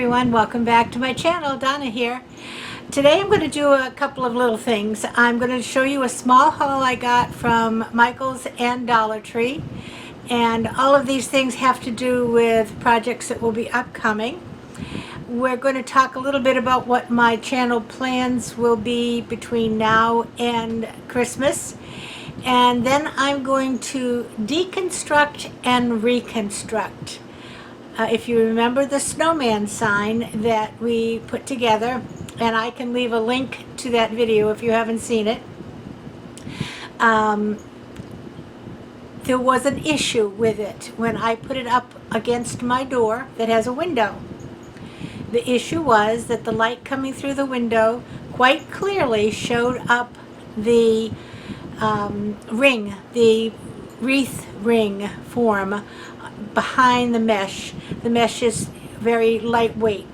everyone, welcome back to my channel. Donna here. Today I'm going to do a couple of little things. I'm going to show you a small haul I got from Michael's and Dollar Tree, and all of these things have to do with projects that will be upcoming. We're going to talk a little bit about what my channel plans will be between now and Christmas, and then I'm going to deconstruct and reconstruct. If you remember the snowman sign that we put together, and I can leave a link to that video if you haven't seen it, there was an issue with it when I put it up against my door that has a window. The issue was that the light coming through the window quite clearly showed up the ring, the wreath ring form behind the mesh. The mesh is very lightweight.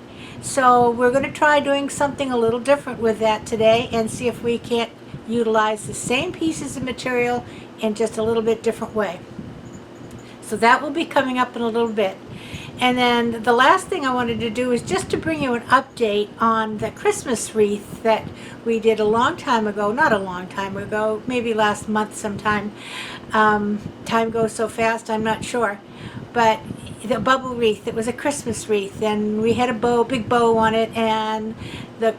So we're going to try doing something a little different with that today and see if we can't utilize the same pieces of material in just a little bit different way. So that will be coming up in a little bit. And then the last thing I wanted to do is just to bring you an update on the Christmas wreath that we did a long time ago, not a long time ago, maybe last month sometime. Time goes so fast, I'm not sure. But the bubble wreath, it was a Christmas wreath, and we had a bow, big bow on it, and the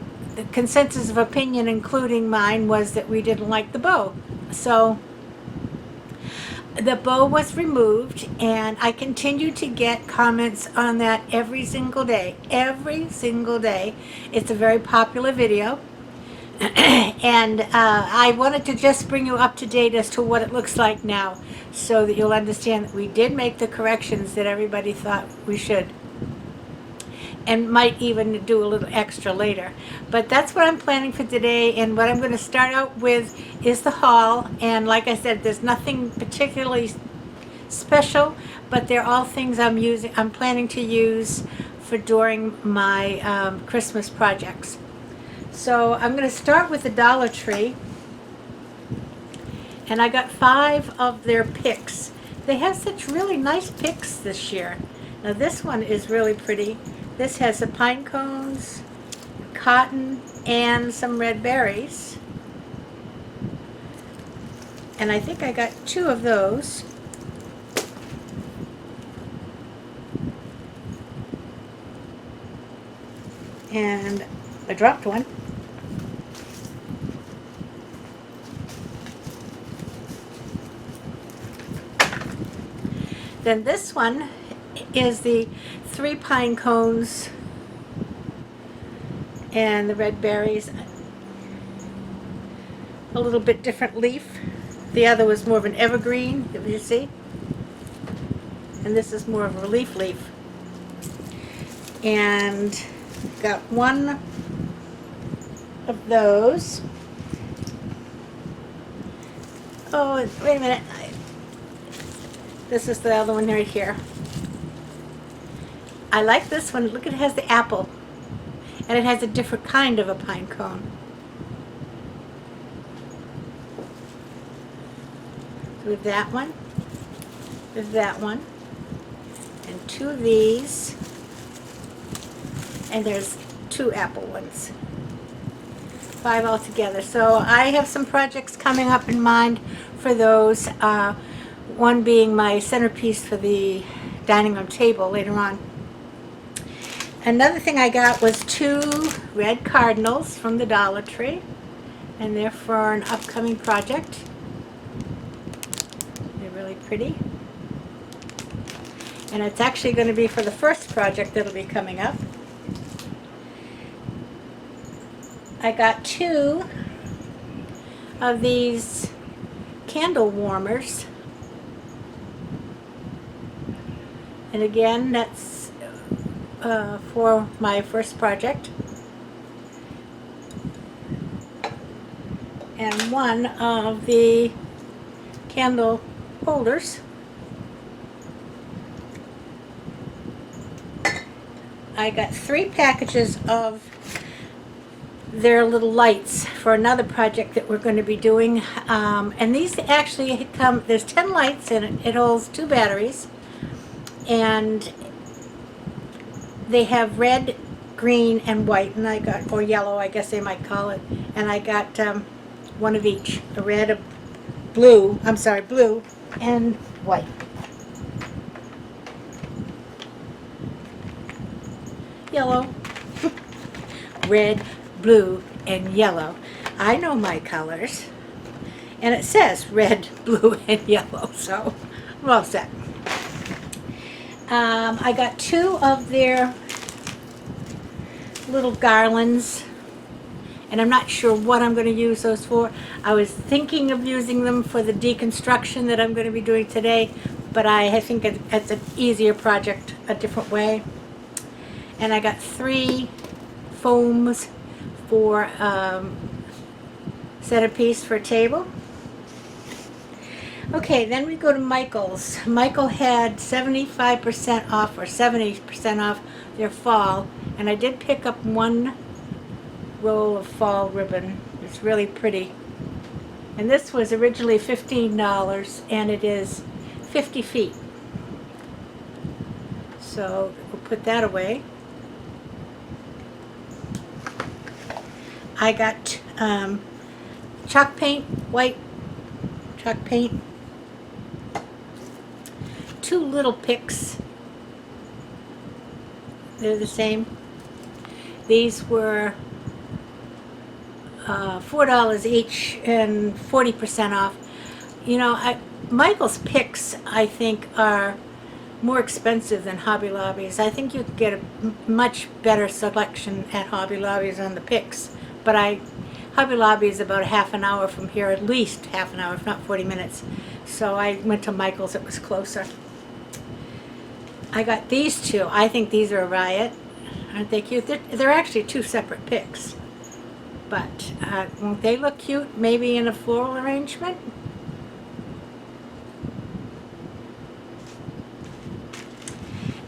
consensus of opinion, including mine, was that we didn't like the bow. So the bow was removed, and I continue to get comments on that every single day. Every single day. It's a very popular video. And I wanted to just bring you up to date as to what it looks like now, so that you'll understand that we did make the corrections that everybody thought we should, and might even do a little extra later. But that's what I'm planning for today, and what I'm going to start out with is the haul. And like I said, there's nothing particularly special, but they're all things I'm planning to use for during my Christmas projects. So I'm going to start with the Dollar Tree, and I got 5 of their picks. They have such really nice picks this year. Now this one is really pretty. This has the pine cones, cotton, and some red berries. And I think I got 2 of those. And I dropped one. Then this one is the 3 pine cones and the red berries. A little bit different leaf. The other was more of an evergreen, you see? And this is more of a leaf. And got 1 of those. Oh, wait a minute. This is the other one right here. I like this one. Look, it has the apple. And it has a different kind of a pine cone. So we have that one. We have that one. And 2 of these. And there's 2 apple ones. 5 altogether. So I have some projects coming up in mind for those. One being my centerpiece for the dining room table later on. Another thing I got was 2 red cardinals from the Dollar Tree, and they're for an upcoming project. They're really pretty. And it's actually going to be for the first project that'll be coming up. I got 2 of these candle warmers. And again, that's for my first project. And 1 of the candle holders. I got 3 packages of their little lights for another project that we're going to be doing. And these actually come, there's 10 lights in it. It holds 2 batteries. And they have red green and white, and I got, or yellow, I guess they might call it, and I got one of each, a red, a blue, blue and white. Yellow, red, blue, and yellow. I know my colors, and it says red, blue, and yellow, so we're all set. I got 2 of their little garlands, and I'm not sure what I'm going to use those for. I was thinking of using them for the deconstruction that I'm going to be doing today, but I think it's an easier project a different way. And I got 3 foams for centerpiece for a table. Okay, then we go to Michael's. Michael had 75% off or 70% off their fall, and I did pick up 1 roll of fall ribbon. It's really pretty. And this was originally $15, and it is 50 feet. So we'll put that away. I got chalk paint, white chalk paint, 2 little picks. They're the same. These were $4 each and 40% off. You know, Michael's picks, I think, are more expensive than Hobby Lobby's. I think you could get a much better selection at Hobby Lobby's on the picks. But Hobby Lobby is about a half an hour from here, at least half an hour, if not 40 minutes. So I went to Michael's, it was closer. I got these 2. I think these are a riot. Aren't they cute? They're actually 2 separate picks. But won't they look cute, maybe in a floral arrangement?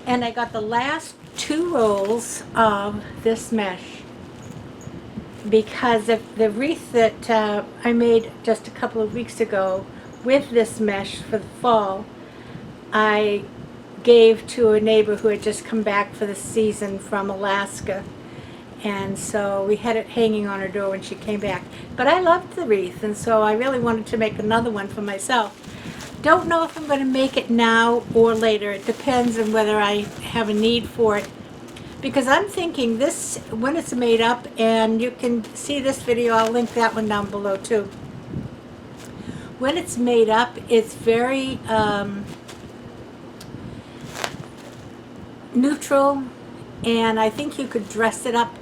And I got the last 2 rolls of this mesh, because of the wreath that I made just a couple of weeks ago with this mesh for the fall, I gave to a neighbor who had just come back for the season from Alaska. And so we had it hanging on her door when she came back. But I loved the wreath, and so I really wanted to make another one for myself. Don't know if I'm going to make it now or later. It depends on whether I have a need for it. Because I'm thinking this, when it's made up, and you can see this video, I'll link that one down below too. When it's made up, it's very neutral, and I think you could dress it up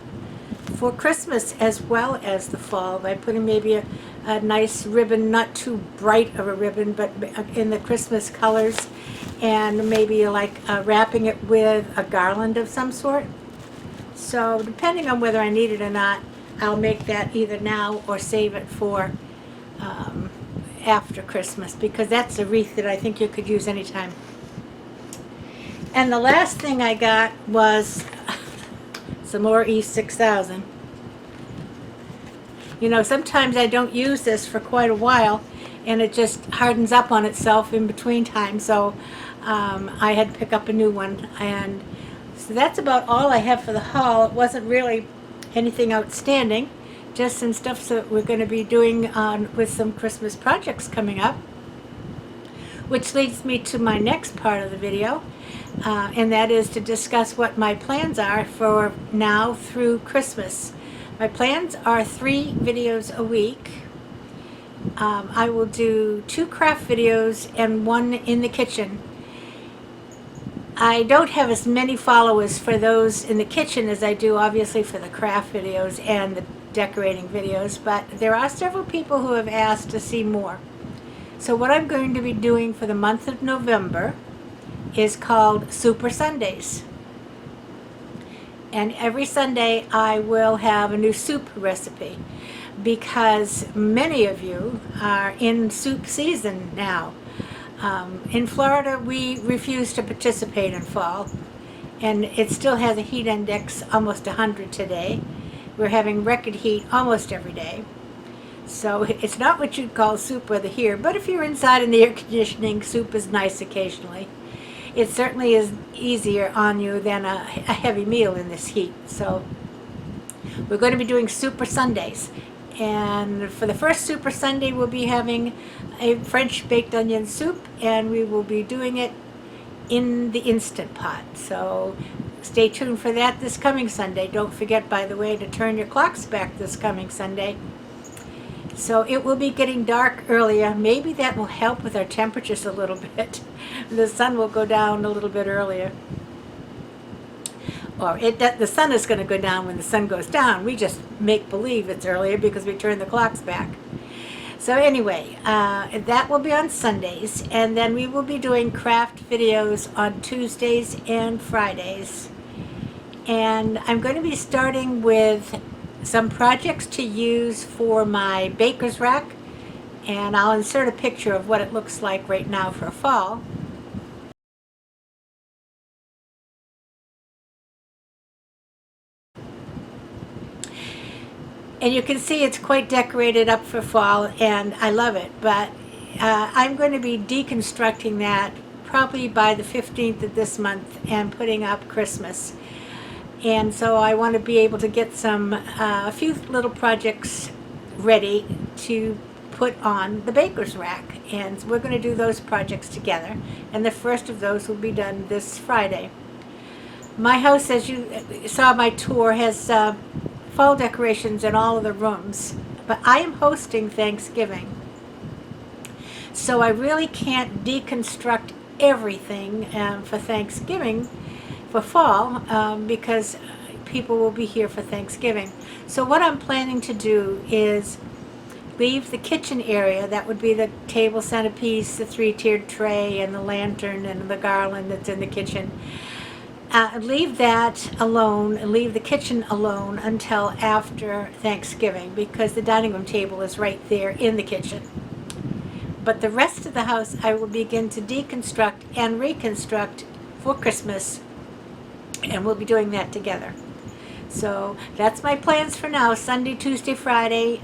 for Christmas as well as the fall by putting maybe a nice ribbon, not too bright of a ribbon, but in the Christmas colors, and maybe like wrapping it with a garland of some sort. So depending on whether I need it or not, I'll make that either now or save it for after Christmas, because that's a wreath that I think you could use anytime. And the last thing I got was some more E6000. You know, sometimes I don't use this for quite a while, and it just hardens up on itself in between time, so I had to pick up a new one. And so that's about all I have for the haul. It wasn't really anything outstanding, just some stuff that we're going to be doing with some Christmas projects coming up, which leads me to my next part of the video, and that is to discuss what my plans are for now through Christmas. My plans are 3 videos a week. I will do 2 craft videos and 1 in the kitchen. I don't have as many followers for those in the kitchen as I do obviously for the craft videos and the decorating videos, but there are several people who have asked to see more. So what I'm going to be doing for the month of November is called Super Sundays. And every Sunday I will have a new soup recipe, because many of you are in soup season now. In Florida, we refuse to participate in fall, and it still has a heat index almost 100 today. We're having record heat almost every day. So it's not what you'd call soup weather here, but if you're inside in the air conditioning, soup is nice occasionally. it certainly is easier on you than a heavy meal in this heat. So we're going to be doing Super Sundays. And for the first Super Sunday, we'll be having a French baked onion soup, and we will be doing it in the Instant Pot. So stay tuned for that this coming Sunday. Don't forget, by the way, to turn your clocks back this coming Sunday. So it will be getting dark earlier. Maybe that will help with our temperatures a little bit. The sun will go down a little bit earlier. Or the sun is going to go down when the sun goes down. We just make believe it's earlier because we turn the clocks back. So anyway, that will be on Sundays, and then we will be doing craft videos on Tuesdays and Fridays. And I'm going to be starting with some projects to use for my baker's rack, and I'll insert a picture of what it looks like right now for fall. And you can see it's quite decorated up for fall, and I love it. But I'm going to be deconstructing that probably by the 15th of this month and putting up Christmas. And so I want to be able to get a few little projects ready to put on the baker's rack. And we're going to do those projects together. And the first of those will be done this Friday. My house, as you saw my tour, has fall decorations in all of the rooms, but I am hosting Thanksgiving, so I really can't deconstruct everything for Thanksgiving for fall because people will be here for Thanksgiving. So what I'm planning to do is leave the kitchen area, that would be the table centerpiece, the 3-tiered tray, and the lantern and the garland that's in the kitchen. Leave that alone and leave the kitchen alone until after Thanksgiving, because the dining room table is right there in the kitchen. But the rest of the house I will begin to deconstruct and reconstruct for Christmas, and we'll be doing that together. So that's my plans for now: Sunday, Tuesday, Friday.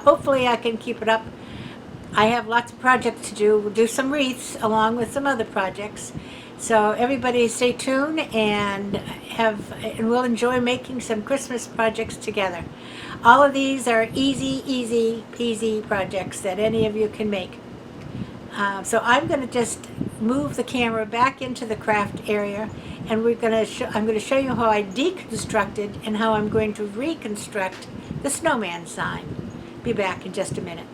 Hopefully I can keep it up. I have lots of projects to do. We'll do some wreaths along with some other projects. So everybody stay tuned and we'll enjoy making some Christmas projects together. All of these are easy peasy projects that any of you can make. So I'm going to just move the camera back into the craft area, and I'm going to show you how I deconstructed and how I'm going to reconstruct the snowman sign. Be back in just a minute.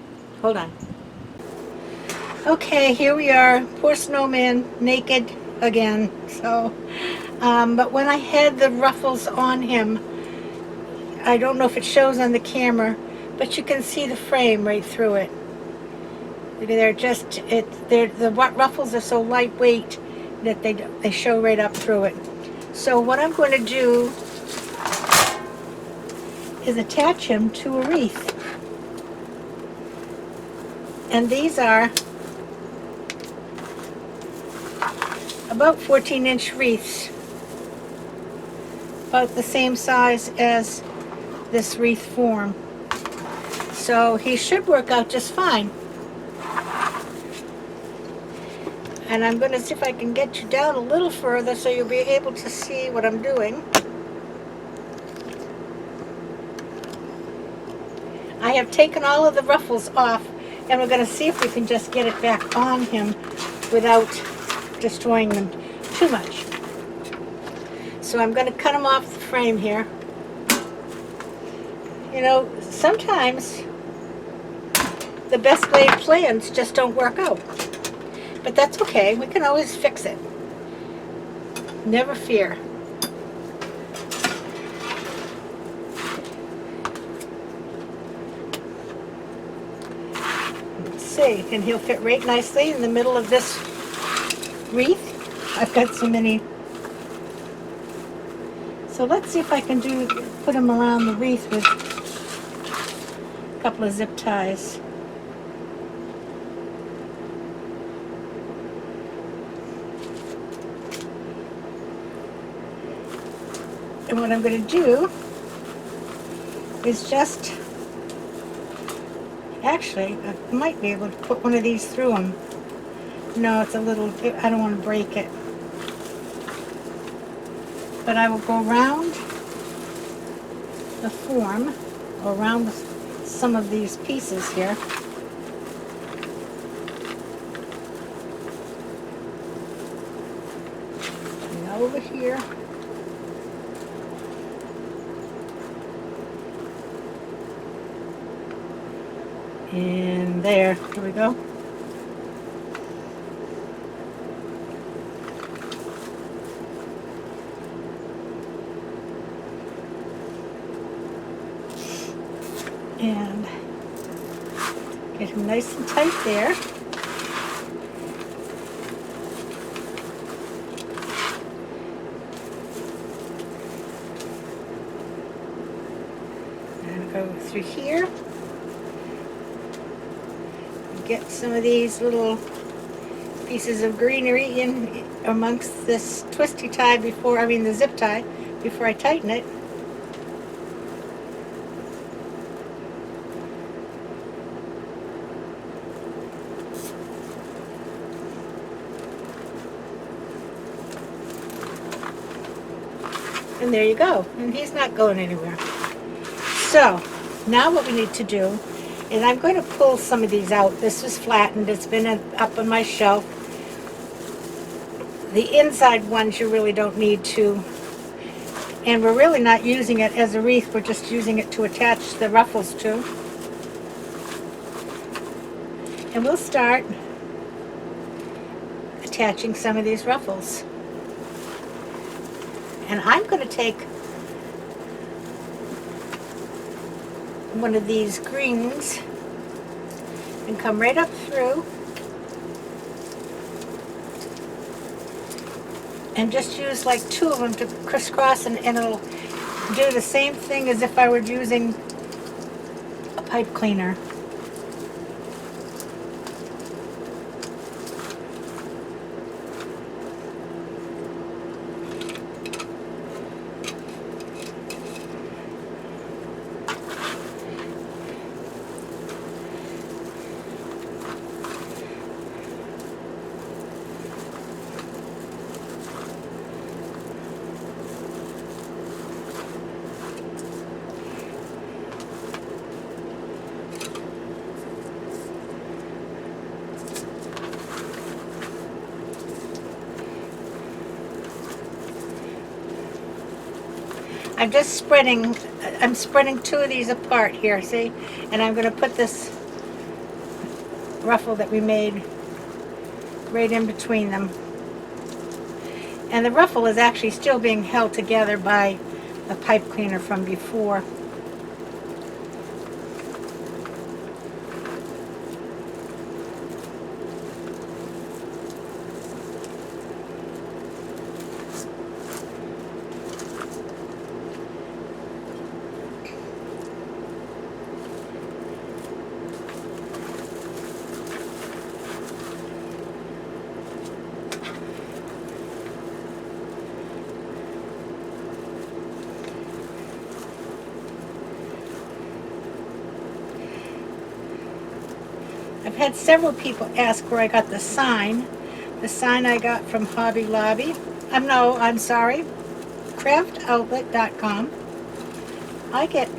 Hold on. Okay, here we are. Poor snowman, naked again. So, but when I had the ruffles on him, I don't know if it shows on the camera, but you can see the frame right through it. The ruffles are so lightweight that they show right up through it. So what I'm going to do is attach him to a wreath. And these are about 14-inch wreaths, about the same size as this wreath form. So he should work out just fine. And I'm going to see if I can get you down a little further so you'll be able to see what I'm doing. I have taken all of the ruffles off, and we're going to see if we can just get it back on him without destroying them too much. So I'm going to cut them off the frame here. You know, sometimes the best laid plans just don't work out. But that's okay, we can always fix it. Never fear. Let's see, and he'll fit right nicely in the middle of this wreath. I've got so many. So let's see if I can put him around the wreath with a couple of zip ties. And what I'm going to do is actually, I might be able to put one of these through him. No, it's a little, I don't want to break it. But I will go around the form, or around some of these pieces here. And over here. And there we go. And get him nice and tight there. And go through here. Get some of these little pieces of greenery in amongst this twisty tie before, I mean the zip tie, before I tighten it. And there you go. And he's not going anywhere. So, now what we need to do is I'm going to pull some of these out. This was flattened. It's been up on my shelf. The inside ones you really don't need to. And we're really not using it as a wreath. We're just using it to attach the ruffles to. And we'll start attaching some of these ruffles. And I'm going to take one of these greens and come right up through and just use like 2 of them to crisscross, and it'll do the same thing as if I were using a pipe cleaner. I'm spreading 2 of these apart here, see? And I'm going to put this ruffle that we made right in between them. And the ruffle is actually still being held together by the pipe cleaner from before. I've had several people ask where I got the sign. The sign I got from Hobby Lobby. I'm sorry, craftoutlet.com. I get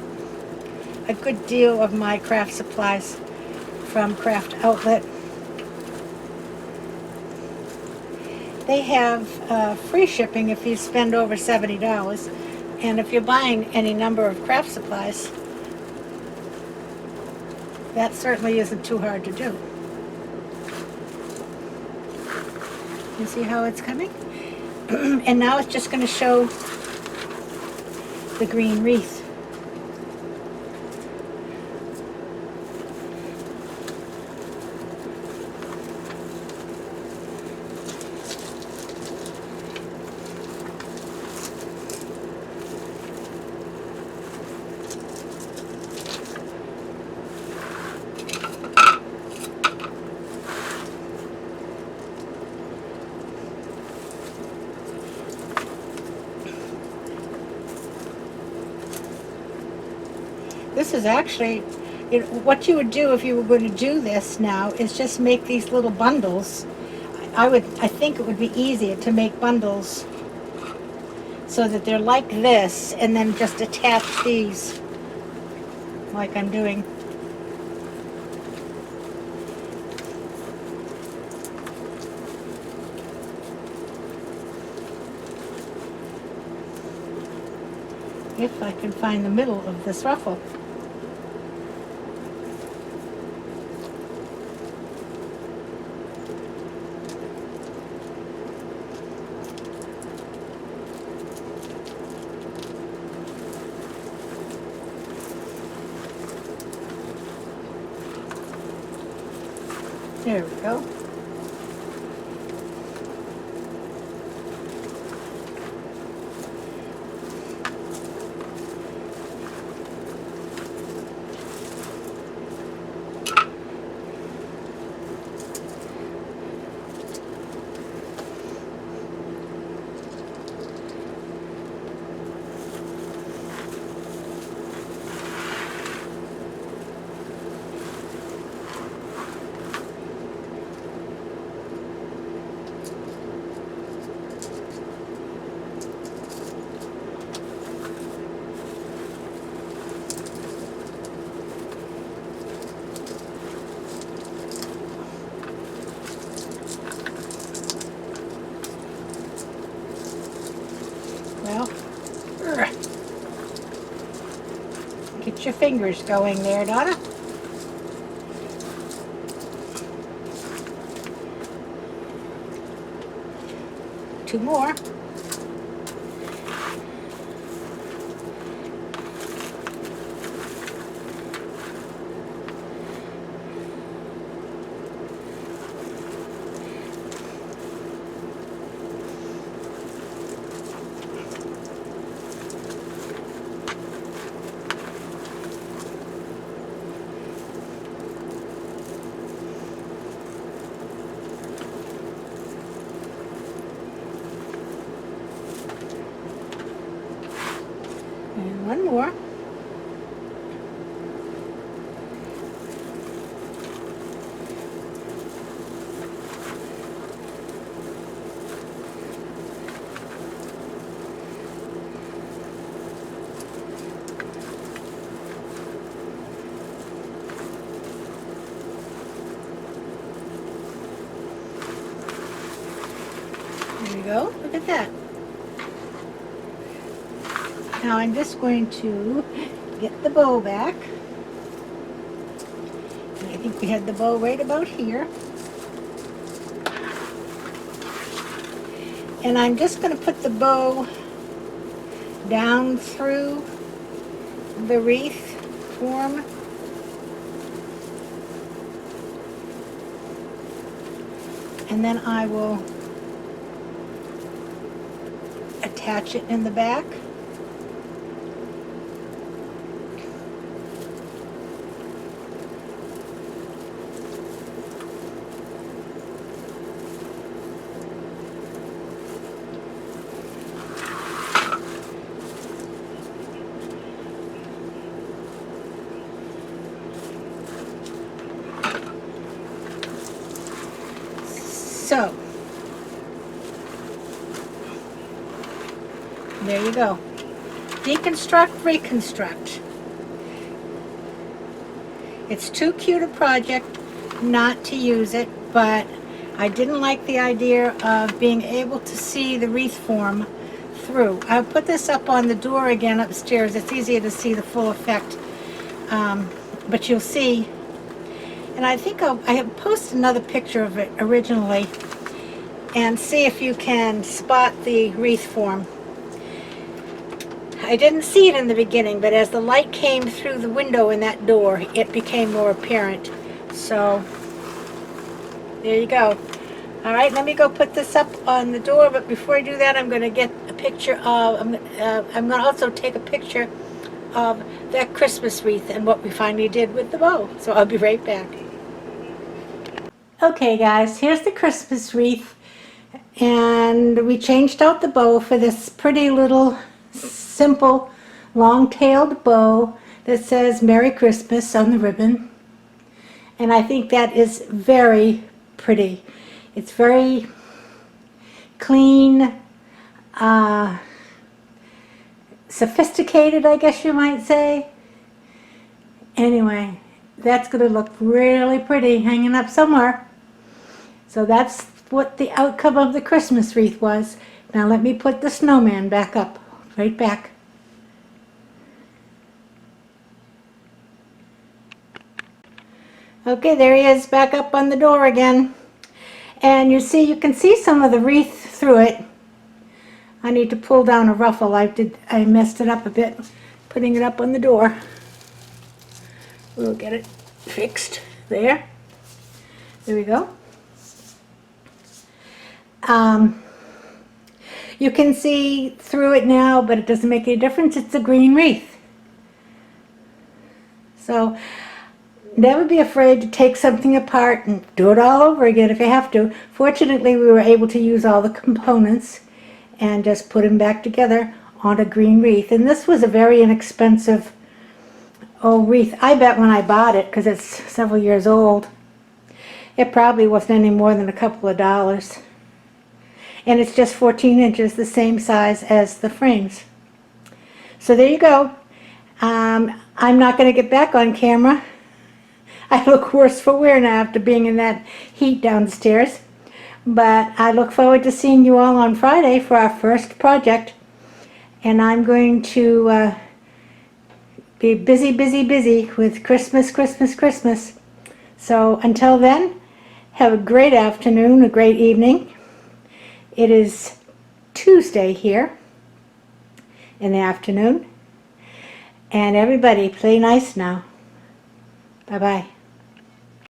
a good deal of my craft supplies from Craft Outlet. They have free shipping if you spend over $70. And if you're buying any number of craft supplies, that certainly isn't too hard to do. You see how it's coming? And now it's just going to show the green wreath. This is actually, what you would do if you were going to do this now is just make these little bundles I think it would be easier to make bundles so that they're like this, and then just attach these like I'm doing. If I can find the middle of this ruffle. There we go. Well, get your fingers going there, Donna. Two more. And one more. There you go. Look at that. Now I'm just going to get the bow back. And I think we had the bow right about here. And I'm just going to put the bow down through the wreath form. And then I will attach it in the back. So, there you go. Deconstruct, reconstruct. It's too cute a project not to use it, but I didn't like the idea of being able to see the wreath form through. I'll put this up on the door again upstairs. It's easier to see the full effect, but you'll see. And I think I have posted another picture of it originally, and see if you can spot the wreath form. I didn't see it in the beginning, but as the light came through the window in that door, it became more apparent. So, there you go. All right, let me go put this up on the door, but before I do that, I'm going to get a picture of, I'm going to also take a picture of that Christmas wreath and what we finally did with the bow. So I'll be right back. Okay guys, here's the Christmas wreath, and we changed out the bow for this pretty little simple long-tailed bow that says Merry Christmas on the ribbon, and I think that is very pretty. It's very clean, sophisticated, I guess you might say. Anyway, that's going to look really pretty hanging up somewhere. So that's what the outcome of the Christmas wreath was. Now let me put the snowman back up, right back. Okay, there he is, back up on the door again. And you can see some of the wreath through it. I need to pull down a ruffle. I messed it up a bit, putting it up on the door. We'll get it fixed there. There we go. You can see through it now, but it doesn't make any difference. It's a green wreath. So never be afraid to take something apart and do it all over again if you have to. Fortunately, we were able to use all the components and just put them back together on a green wreath. And this was a very inexpensive wreath. I bet when I bought it, because it's several years old, it probably wasn't any more than a couple of dollars. And it's just 14 inches, the same size as the frames. So there you go. I'm not going to get back on camera. I look worse for wear now after being in that heat downstairs. But I look forward to seeing you all on Friday for our first project. And I'm going to be busy with Christmas, Christmas, Christmas. So until then, have a great afternoon, a great evening. It is Tuesday here in the afternoon. And everybody, play nice now. Bye-bye.